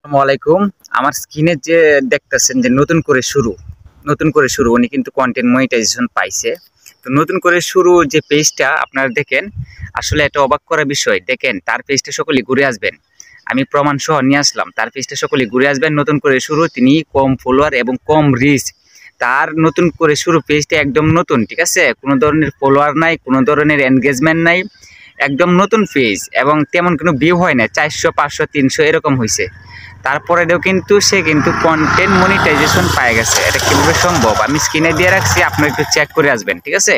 আসসালামু আলাইকুম। আমার স্ক্রিনে যে দেখতেছেন যে নতুন করে শুরু উনি কিন্তু কন্টেন্ট মনিটাইজেশন পাইছে। তো নতুন করে শুরু যে পেজটা আপনারা দেখেন, আসলে এটা অবাক করা বিষয়। দেখেন তার পেজটা সকলেই ঘুরে আসবেন। আমি প্রমাণ সহ নিয়ে আসলাম। তার পেজটা সকলেই ঘুরে আসবেন। নতুন করে শুরু, তিনি কম ফলোয়ার এবং কম রিচ। তার নতুন করে শুরু পেজটা একদম নতুন, ঠিক আছে? কোনো ধরনের ফলোয়ার নাই, কোনো ধরনের এনগেজমেন্ট নাই, একদম নতুন পেজ এবং তেমন কোনো ভিউ হয় না, 400 500 300 এরকম হয়েছে। তারপরেও কিন্তু সে কিন্তু কন্টেন্ট মনিটাইজেশন পেয়ে গেছে। এটা কিভাবে সম্ভব আমি স্ক্রিনে দিয়ে রাখছি, আপনারা একটু চেক করে আসবেন, ঠিক আছে?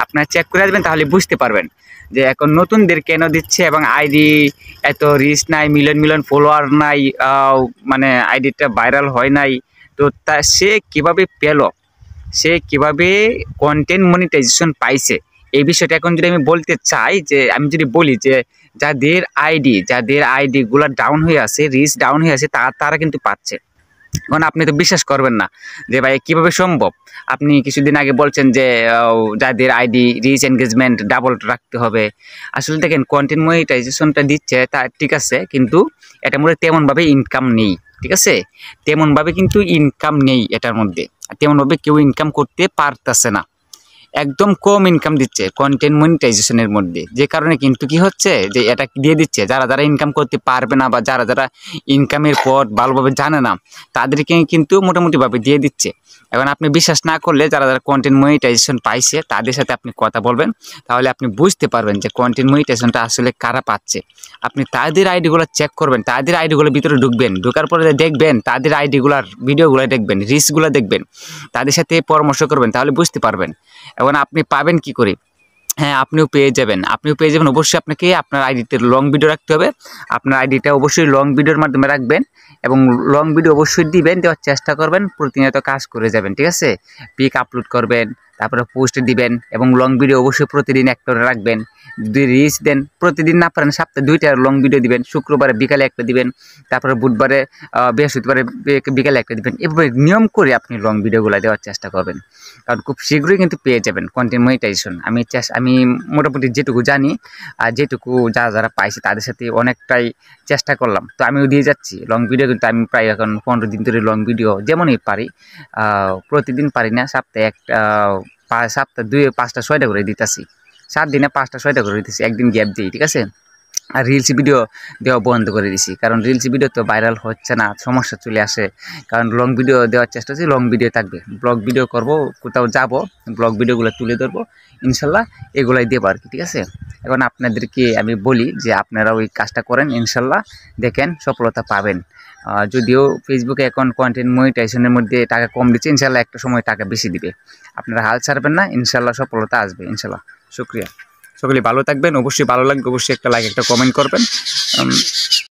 আপনারা চেক করে আসবেন, তাহলে বুঝতে পারবেন যে এখন নতুনদের কেন দিচ্ছে এবং আইডি এত রিচ নাই, মিলিয়ন মিলিয়ন ফলোয়ার নাই, মানে আইডিটা ভাইরাল হয় নাই। তো তা সে কিভাবে পেল, সে কিভাবে কন্টেন্ট মনিটাইজেশন পাইছে, এই বিষয়টা এখন যদি আমি বলতে চাই, যে আমি যদি বলি যে যাদের আইডি গুলা ডাউন হয়ে আছে, রিচ ডাউন হয়ে আছে, তারা কিন্তু পাচ্ছে। এখন আপনি তো বিশ্বাস করবেন না যে ভাই কিভাবে সম্ভব। আপনি কিছুদিন আগে বলছেন যে যাদের আইডি রিচ এনগেজমেন্ট ডাবল রাখতে হবে। আসলে দেখেন কন্টেন্ট মনিটাইজেশনটা দিচ্ছে তা ঠিক আছে, কিন্তু এটার মধ্যে তেমনভাবে ইনকাম নেই, ঠিক আছে? তেমনভাবে কিন্তু ইনকাম নেই এটার মধ্যে, তেমনভাবে কেউ ইনকাম করতে পারতেছে না। একদম কম ইনকাম দিচ্ছে কন্টেন্ট মনিটাইজেশনের মধ্যে, যে কারণে কিন্তু কি হচ্ছে যে এটা দিয়ে দিচ্ছে যারা ইনকাম করতে পারবে না, বা যারা ইনকামের পথ ভালোভাবে জানে না, তাদেরকে কিন্তু মোটামুটিভাবে দিয়ে দিচ্ছে। এখন আপনি বিশ্বাস না করলে যারা কন্টেন্ট মনিটাইজেশন পাইছে তাদের সাথে আপনি কথা বলবেন, তাহলে আপনি বুঝতে পারবেন যে কন্টেন্ট মনিটাইজেশনটা আসলে কারা পাচ্ছে। আপনি তাদের আইডিগুলো চেক করবেন, তাদের আইডিগুলোর ভিতরে ঢুকবেন, ঢোকার পরে দেখবেন তাদের আইডিগুলার ভিডিওগুলো দেখবেন, রিলসগুলো দেখবেন, তাদের সাথে পরামর্শ করবেন, তাহলে বুঝতে পারবেন। এখন আপনি পাবেন কি করে? হ্যাঁ, আপনিও পেয়ে যাবেন, অবশ্যই আপনাকে আপনার আইডিতে লং ভিডিও রাখতে হবে। আপনার আইডিটা অবশ্যই লং ভিডিওর মাধ্যমে রাখবেন এবং লং ভিডিও অবশ্যই দিবেন, দেওয়ার চেষ্টা করবেন, প্রতিনিয়ত কাজ করে যাবেন, ঠিক আছে? পিক আপলোড করবেন, তারপরে পোস্ট দিবেন এবং লং ভিডিও অবশ্যই প্রতিদিন একটা করে রাখবেন। যদি রিচ দেন, প্রতিদিন না পারেন সপ্তাহে 2টা লং ভিডিও দিবেন, শুক্রবারে বিকালে একটা দিবেন, তারপরে বুধবারে বৃহস্পতিবারে বিকালে একটা দিবেন। এভাবে নিয়ম করে আপনি লং ভিডিওগুলো দেওয়ার চেষ্টা করবেন, কারণ খুব শীঘ্রই কিন্তু পেয়ে যাবেন কন্টেন্ট মনিটাইজেশন। আমি মোটামুটি যেটুকু জানি আর যেটুকু যারা পাইছে তাদের সাথে অনেকটাই চেষ্টা করলাম, তো আমিও দিয়ে যাচ্ছি লং ভিডিও। কিন্তু আমি প্রায় এখন 15 দিন ধরে লং ভিডিও যেমনই পারি, প্রতিদিন পারি না, সপ্তাহে একটা, সপ্তাহে 2 5টা 6টা করে দিতেছি, 7 দিনে 5টা 6টা করে দিতেছি, একদিন গ্যাপ দিই, ঠিক আছে? আর রিলস ভিডিও দেওয়া বন্ধ করে দিছি, কারণ রিলস ভিডিও তো ভাইরাল হচ্ছে না, সমস্যা চলে আসে। কারণ লং ভিডিও দেওয়ার চেষ্টা করছি, লং ভিডিও থাকবে, ব্লগ ভিডিও করব, কোথাও যাব, ব্লগ ভিডিওগুলো তুলে ধরবো, ইনশাল্লাহ এগুলাই দেবো আর কি, ঠিক আছে? এখন আপনাদেরকে আমি বলি যে আপনারা ওই কাজটা করেন, ইনশাল্লাহ দেখেন সফলতা পাবেন। যদিও ফেসবুকে এখন কন্টেন্ট মনিটাইজেশনের মধ্যে টাকা কম দিচ্ছে, ইনশাল্লাহ একটা সময় টাকা বেশি দিবে। আপনারা হাল ছাড়বেন না, ইনশাল্লাহ সফলতা আসবে, ইনশাল্লাহ। শুক্রিয়া। সকলে ভালো থাকবেন, অবশ্যই ভালো লাগবে, অবশ্যই একটা লাইক একটা কমেন্ট করবেন।